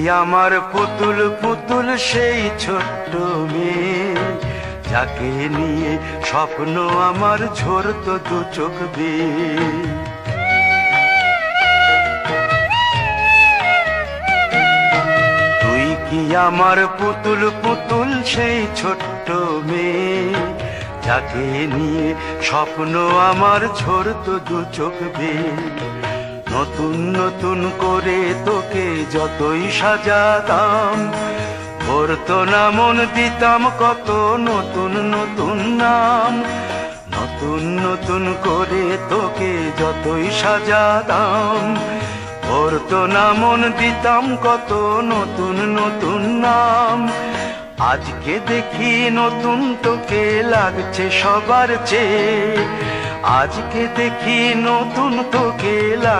আমার পুতুল পুতুল সেই ছোট্ট মেয়ে, যাকে নিয়ে স্বপ্ন আমার ঝরতো দু চোখ বেয়ে। তুই কি আমার পুতুল পুতুল সেই ছোট্ট মেয়ে, যাকে নিয়ে স্বপ্ন আমার ঝরতো দু চোখ বেয়ে। নতুন নতুন করে তোকে যতই সাজাতাম, ভরতো না মন, দিতাম কত নতুন নতুন নাম। নতুন নতুন করে তোকে যতই সাজাতাম, ভরতো না মন, দিতাম কত নতুন নতুন নাম। আজকে দেখি নতুন তোকে লাগছে সবার চেয়ে, আজকে দেখি নতুন তোকে লাগছে